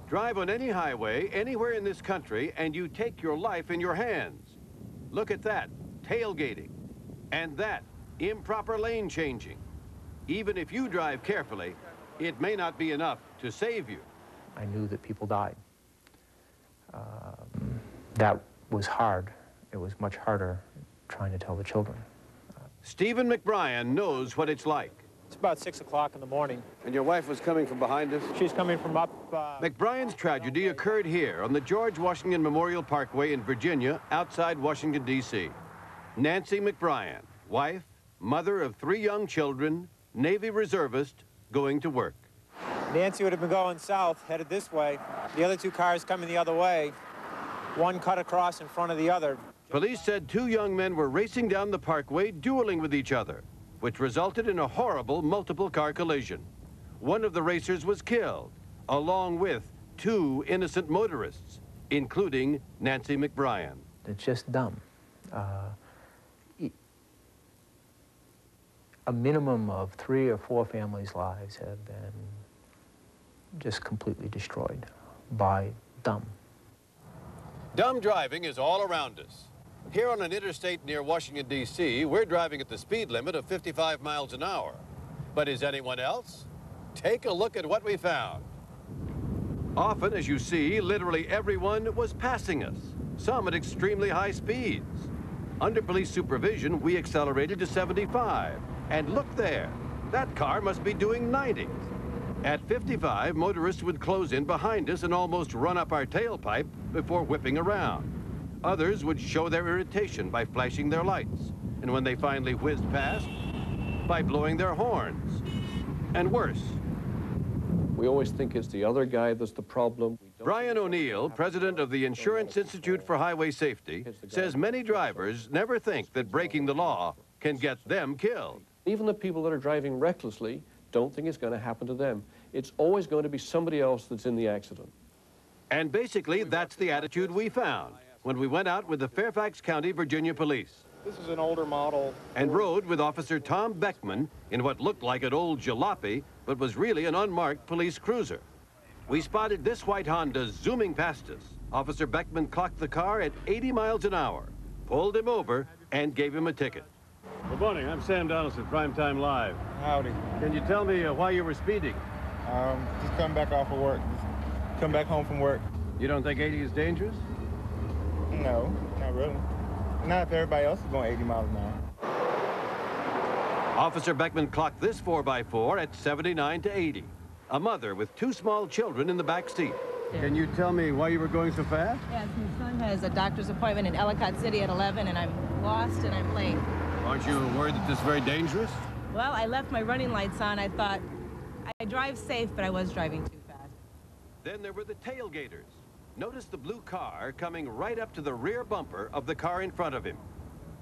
Drive on any highway, anywhere in this country, and you take your life in your hands. Look at that, tailgating. And that, improper lane changing. Even if you drive carefully, it may not be enough to save you. I knew that people died. That was hard. It was much harder trying to tell the children. Stephen McBrien knows what it's like. It's about 6 o'clock in the morning. And your wife was coming from behind us? She's coming from up... McBrien's tragedy occurred here on the George Washington Memorial Parkway in Virginia, outside Washington, D.C. Nancy McBrien, wife, mother of 3 young children, Navy reservist, going to work. Nancy would have been going south, headed this way. The other 2 cars coming the other way. One cut across in front of the other. Police said 2 young men were racing down the parkway, dueling with each other, which resulted in a horrible multiple-car collision. One of the racers was killed, along with 2 innocent motorists, including Nancy McBrien. It's just dumb. A minimum of 3 or 4 families' lives have been just completely destroyed by dumb. Dumb driving is all around us. Here on an interstate near Washington, D.C., we're driving at the speed limit of 55 miles an hour. But is anyone else? Take a look at what we found. Often, as you see, literally everyone was passing us, some at extremely high speeds. Under police supervision, we accelerated to 75. And look there, that car must be doing 90. At 55, motorists would close in behind us and almost run up our tailpipe before whipping around. Others would show their irritation by flashing their lights, and when they finally whizzed past, by blowing their horns. And worse. We always think it's the other guy that's the problem. Brian O'Neill, president of the Insurance Institute for Highway Safety, says many drivers never think that breaking the law can get them killed. Even the people that are driving recklessly don't think it's going to happen to them. It's always going to be somebody else that's in the accident. And basically, that's the attitude we found when we went out with the Fairfax County, Virginia Police. This is an older model. And rode with Officer Tom Beckman in what looked like an old jalopy, but was really an unmarked police cruiser. We spotted this white Honda zooming past us. Officer Beckman clocked the car at 80 miles an hour, pulled him over, and gave him a ticket. Good morning. I'm Sam Donaldson, Primetime Live. Howdy. Can you tell me why you were speeding? Just come back off of work. Just come back home from work. You don't think 80 is dangerous? No, not really. Not if everybody else is going 80 miles an hour. Officer Beckman clocked this 4x4 at 79 to 80. A mother with 2 small children in the back seat. Yeah. Can you tell me why you were going so fast? Yes, my son has a doctor's appointment in Ellicott City at 11, and I'm lost and I'm late. Aren't you worried that this is very dangerous? Well, I left my running lights on. I thought I drive safe, but I was driving too fast. Then there were the tailgaters. Notice the blue car coming right up to the rear bumper of the car in front of him.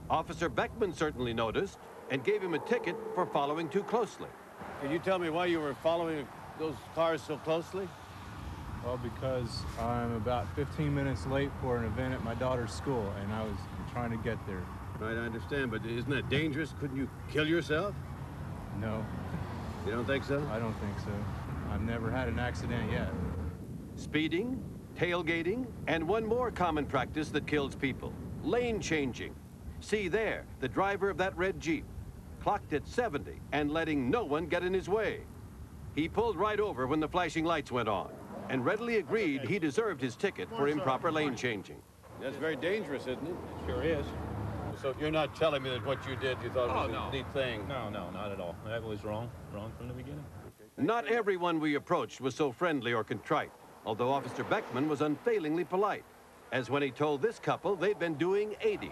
Officer Beckman certainly noticed and gave him a ticket for following too closely. Can you tell me why you were following those cars so closely? Well, because I'm about 15 minutes late for an event at my daughter's school, and I was trying to get there. Right, I understand, but isn't that dangerous? Couldn't you kill yourself? No. You don't think so? I don't think so. I've never had an accident yet. Speeding, tailgating, and one more common practice that kills people, lane changing. See there, the driver of that red Jeep, clocked at 70 and letting no one get in his way. He pulled right over when the flashing lights went on and readily agreed he deserved his ticket for improper lane changing. That's very dangerous, isn't it? It sure is. So you're not telling me that what you did you thought was a neat thing? No, not at all. That was wrong from the beginning. Not everyone we approached was so friendly or contrite, although Officer Beckman was unfailingly polite, as when he told this couple they'd been doing 80.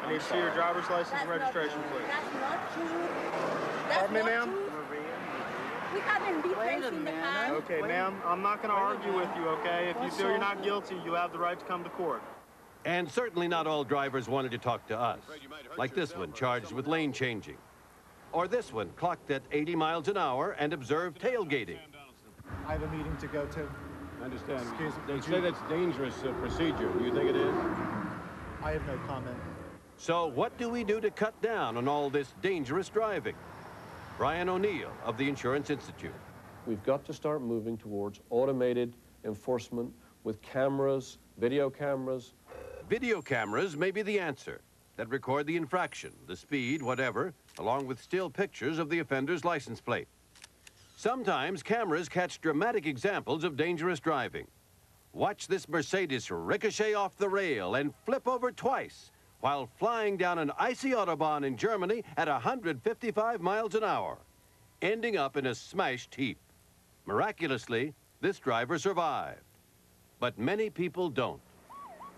I need to see your driver's license and registration, please. That's not true. That's Pardon me, not ma'am? true. We haven't been racing the car. Okay, ma'am, I'm not going to argue with you, okay? If you feel you're not guilty, you have the right to come to court. And certainly not all drivers wanted to talk to us, like this one charged with lane changing. Or this one clocked at 80 miles an hour and observed tailgating. I have a meeting to go to. I understand. Excuse me. They say that's dangerous procedure. Do you think it is? I have no comment. So what do we do to cut down on all this dangerous driving? Brian O'Neill of the Insurance Institute. We've got to start moving towards automated enforcement with cameras, video cameras. Video cameras may be the answer that record the infraction, the speed, whatever, along with still pictures of the offender's license plate. Sometimes cameras catch dramatic examples of dangerous driving. Watch this Mercedes ricochet off the rail and flip over twice while flying down an icy Autobahn in Germany at 155 miles an hour, ending up in a smashed heap. Miraculously, this driver survived. But many people don't.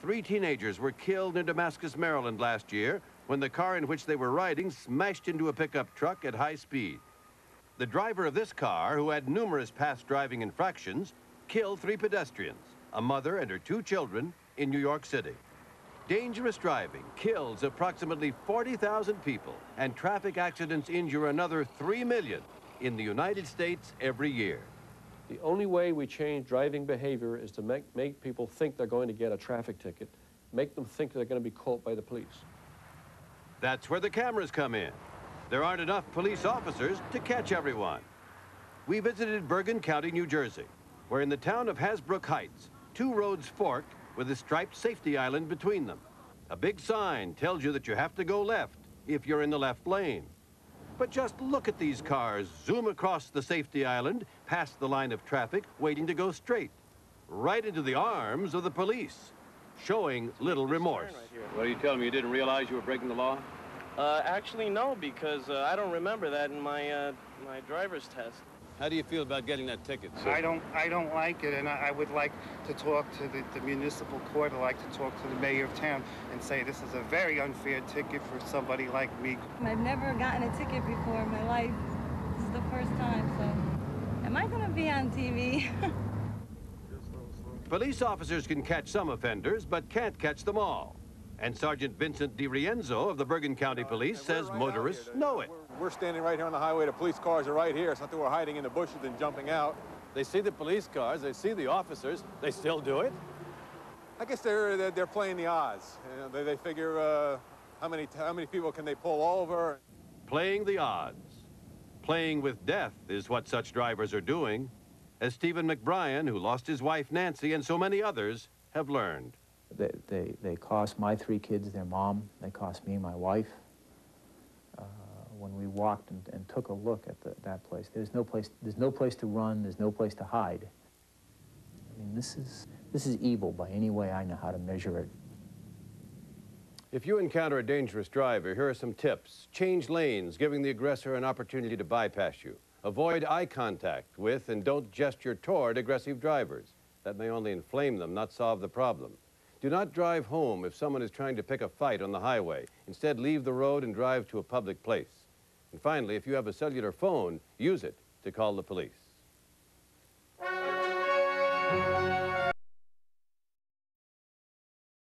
3 teenagers were killed in Damascus, Maryland last year when the car in which they were riding smashed into a pickup truck at high speed. The driver of this car, who had numerous past driving infractions, killed 3 pedestrians, a mother and her 2 children, in New York City. Dangerous driving kills approximately 40,000 people, and traffic accidents injure another 3 million in the United States every year. The only way we change driving behavior is to make people think they're going to get a traffic ticket, make them think they're going to be caught by the police. That's where the cameras come in. There aren't enough police officers to catch everyone. We visited Bergen County, New Jersey, where in the town of Hasbrook Heights, 2 roads fork with a striped safety island between them. A big sign tells you that you have to go left if you're in the left lane. But just look at these cars zoom across the safety island, past the line of traffic, waiting to go straight, right into the arms of the police, showing little remorse. What are you telling me? You didn't realize you were breaking the law? Actually, no, because I don't remember that in my my driver's test. How do you feel about getting that ticket, sir? I don't like it, and I would like to talk to the municipal court. I'd like to talk to the mayor of town and say this is a very unfair ticket for somebody like me. I've never gotten a ticket before in my life. This is the first time, so am I going to be on TV? Police officers can catch some offenders, but can't catch them all. And Sergeant Vincent DiRienzo of the Bergen County Police says motorists know it. We're standing right here on the highway. The police cars are right here. It's not that we're hiding in the bushes and jumping out. They see the police cars, they see the officers, they still do it. I guess they're playing the odds. You know, they figure how many people can they pull over. Playing the odds. Playing with death is what such drivers are doing, as Stephen McBrien, who lost his wife Nancy, and so many others have learned. They cost my 3 kids their mom. They cost me my wife. When we walked and took a look at that place, there's no place to run. There's no place to hide. I mean, this is evil by any way I know how to measure it. If you encounter a dangerous driver, here are some tips. Change lanes, giving the aggressor an opportunity to bypass you. Avoid eye contact with and don't gesture toward aggressive drivers. That may only inflame them, not solve the problem. Do not drive home if someone is trying to pick a fight on the highway. Instead, leave the road and drive to a public place. And finally, if you have a cellular phone, use it to call the police.